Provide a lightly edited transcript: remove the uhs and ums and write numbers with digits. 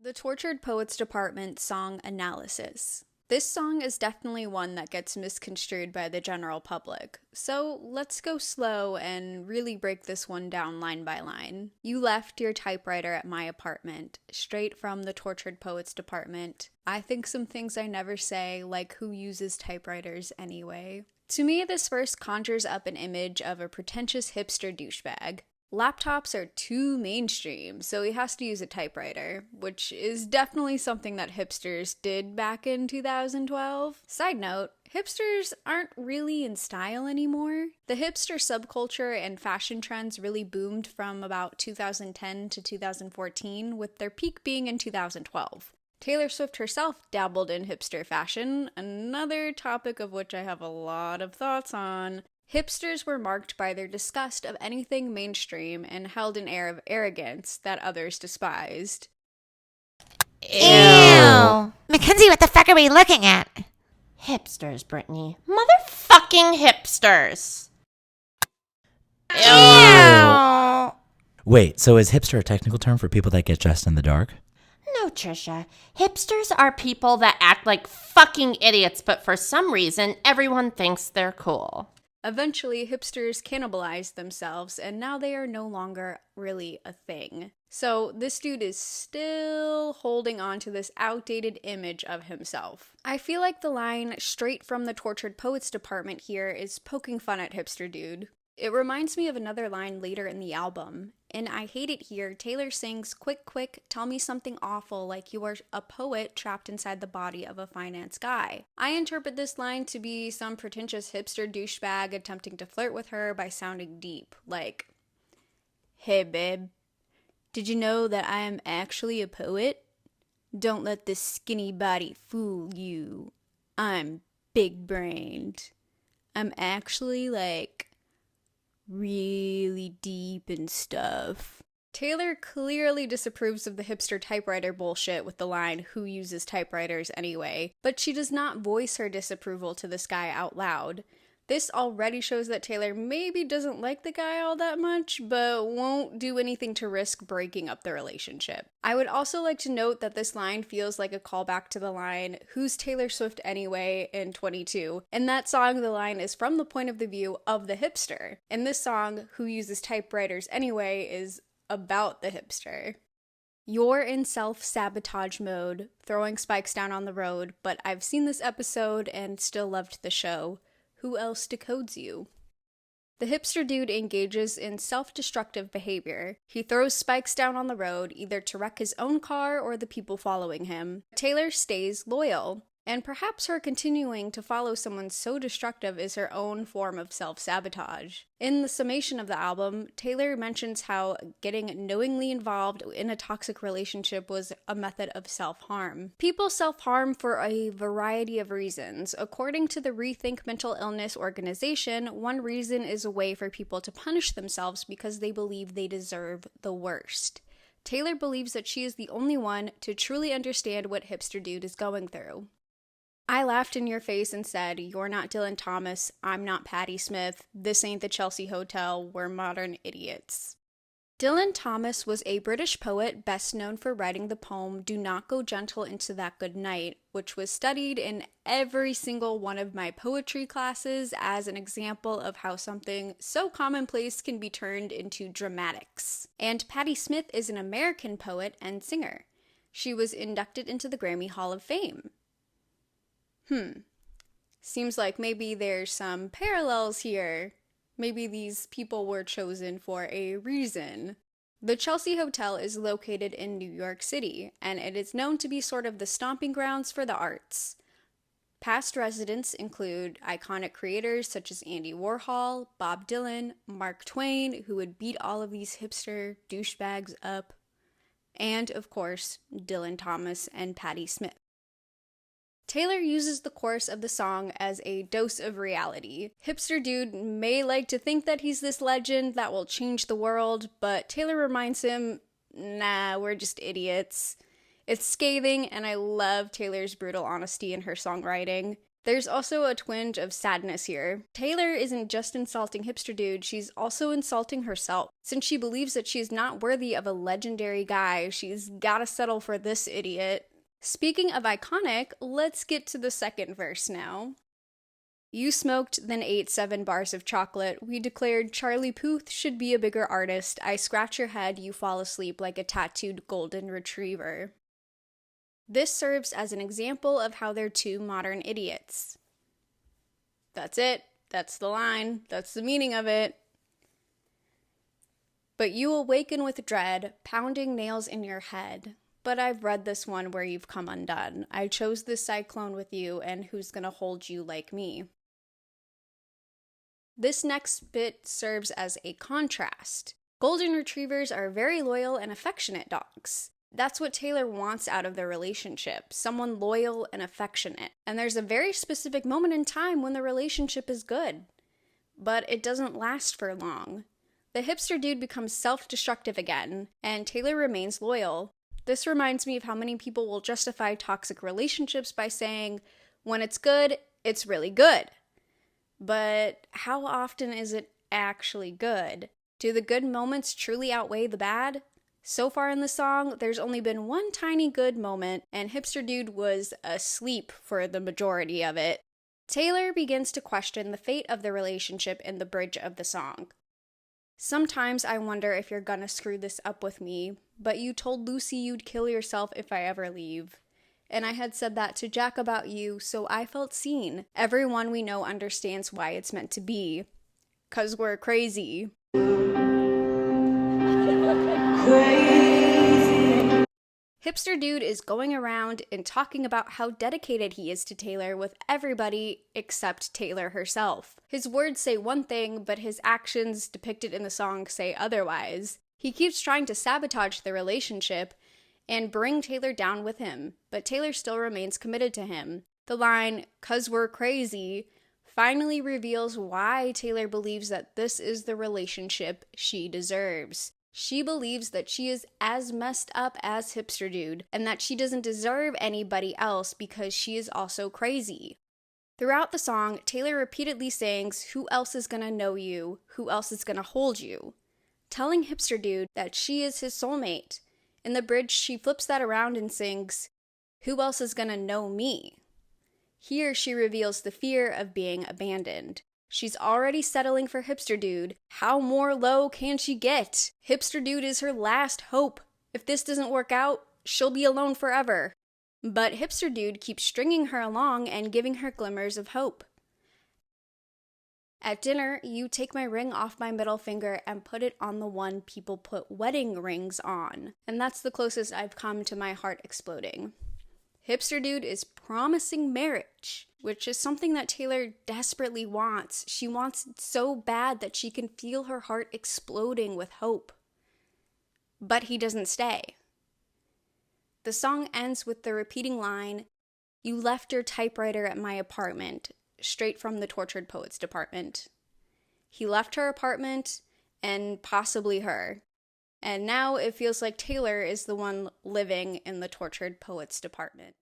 The Tortured Poets Department song Analysis. This song is definitely one that gets misconstrued by the general public, so let's go slow and really break this one down line by line. You left your typewriter at my apartment, straight from the Tortured Poets Department. I think some things I never say, like who uses typewriters anyway. To me, this verse conjures up an image of a pretentious hipster douchebag. Laptops are too mainstream, so he has to use a typewriter, which is definitely something that hipsters did back in 2012. Side note, hipsters aren't really in style anymore. The hipster subculture and fashion trends really boomed from about 2010 to 2014, with their peak being in 2012. Taylor Swift herself dabbled in hipster fashion, another topic of which I have a lot of thoughts on. Hipsters were marked by their disgust of anything mainstream and held an air of arrogance that others despised. Ew! Mackenzie, what the fuck are we looking at? Hipsters, Brittany. Motherfucking hipsters. Ew! Wait, so is hipster a technical term for people that get dressed in the dark? No, Trisha. Hipsters are people that act like fucking idiots, but for some reason, everyone thinks they're cool. Eventually, hipsters cannibalized themselves, and now they are no longer really a thing. So this dude is still holding on to this outdated image of himself. I feel like the line straight from the Tortured Poets Department here is poking fun at hipster dude. It reminds me of another line later in the album. In I Hate It Here, Taylor sings, "Quick, quick, tell me something awful like you are a poet trapped inside the body of a finance guy." I interpret this line to be some pretentious hipster douchebag attempting to flirt with her by sounding deep, like, "Hey babe, did you know that I am actually a poet? Don't let this skinny body fool you. I'm big-brained. I'm actually, like, really deep and stuff." Taylor clearly disapproves of the hipster typewriter bullshit with the line, "Who uses typewriters anyway?" But she does not voice her disapproval to this guy out loud. This already shows that Taylor maybe doesn't like the guy all that much, but won't do anything to risk breaking up the relationship. I would also like to note that this line feels like a callback to the line, "Who's Taylor Swift anyway?" in 22. In that song, the line is from the point of the view of the hipster. In this song, "Who uses typewriters anyway?" is about the hipster. You're in self-sabotage mode, throwing spikes down on the road, but I've seen this episode and still loved the show. Who else decodes you? The hipster dude engages in self-destructive behavior. He throws spikes down on the road, either to wreck his own car or the people following him. Taylor stays loyal, and perhaps her continuing to follow someone so destructive is her own form of self-sabotage. In the summation of the album, Taylor mentions how getting knowingly involved in a toxic relationship was a method of self-harm. People self-harm for a variety of reasons. According to the Rethink Mental Illness organization, one reason is a way for people to punish themselves because they believe they deserve the worst. Taylor believes that she is the only one to truly understand what hipster dude is going through. I laughed in your face and said, "You're not Dylan Thomas, I'm not Patti Smith, this ain't the Chelsea Hotel, we're modern idiots." Dylan Thomas was a British poet best known for writing the poem "Do Not Go Gentle Into That Good Night," which was studied in every single one of my poetry classes as an example of how something so commonplace can be turned into dramatics. And Patti Smith is an American poet and singer. She was inducted into the Grammy Hall of Fame. Seems like maybe there's some parallels here. Maybe these people were chosen for a reason. The Chelsea Hotel is located in New York City, and it is known to be sort of the stomping grounds for the arts. Past residents include iconic creators such as Andy Warhol, Bob Dylan, Mark Twain, who would beat all of these hipster douchebags up, and, of course, Dylan Thomas and Patti Smith. Taylor uses the chorus of the song as a dose of reality. Hipster dude may like to think that he's this legend that will change the world, but Taylor reminds him, nah, we're just idiots. It's scathing, and I love Taylor's brutal honesty in her songwriting. There's also a twinge of sadness here. Taylor isn't just insulting Hipster Dude, she's also insulting herself. Since she believes that she's not worthy of a legendary guy, she's gotta settle for this idiot. Speaking of iconic, let's get to the second verse now. You smoked, then ate 7 bars of chocolate. We declared Charlie Puth should be a bigger artist. I scratch your head, you fall asleep like a tattooed golden retriever. This serves as an example of how they're two modern idiots. That's it. That's the line. That's the meaning of it. But you awaken with dread, pounding nails in your head. But I've read this one where you've come undone. I chose this cyclone with you, and who's gonna hold you like me? This next bit serves as a contrast. Golden retrievers are very loyal and affectionate dogs. That's what Taylor wants out of their relationship, someone loyal and affectionate. And there's a very specific moment in time when the relationship is good. But it doesn't last for long. The Hipster Dude becomes self-destructive again, and Taylor remains loyal. This reminds me of how many people will justify toxic relationships by saying, when it's good, it's really good. But how often is it actually good? Do the good moments truly outweigh the bad? So far in the song, there's only been one tiny good moment, and Hipster Dude was asleep for the majority of it. Taylor begins to question the fate of the relationship in the bridge of the song. Sometimes I wonder if you're gonna screw this up with me, but you told Lucy you'd kill yourself if I ever leave. And I had said that to Jack about you, so I felt seen. Everyone we know understands why it's meant to be. 'Cause we're crazy. Hipster Dude is going around and talking about how dedicated he is to Taylor with everybody except Taylor herself. His words say one thing, but his actions depicted in the song say otherwise. He keeps trying to sabotage the relationship and bring Taylor down with him, but Taylor still remains committed to him. The line, "'Cause we're crazy," finally reveals why Taylor believes that this is the relationship she deserves. She believes that she is as messed up as Hipster Dude, and that she doesn't deserve anybody else because she is also crazy. Throughout the song, Taylor repeatedly sings, "Who else is gonna know you? Who else is gonna hold you?" Telling Hipster Dude that she is his soulmate. In the bridge, she flips that around and sings, "Who else is gonna know me?" Here, she reveals the fear of being abandoned. She's already settling for Hipster Dude. How more low can she get? Hipster Dude is her last hope. If this doesn't work out, she'll be alone forever. But Hipster Dude keeps stringing her along and giving her glimmers of hope. At dinner, you take my ring off my middle finger and put it on the one people put wedding rings on. And that's the closest I've come to my heart exploding. Hipster Dude is promising marriage, which is something that Taylor desperately wants. She wants it so bad that she can feel her heart exploding with hope. But he doesn't stay. The song ends with the repeating line, "You left your typewriter at my apartment," straight from the Tortured Poets department. He left her apartment, and possibly her. And now it feels like Taylor is the one living in the Tortured Poets department.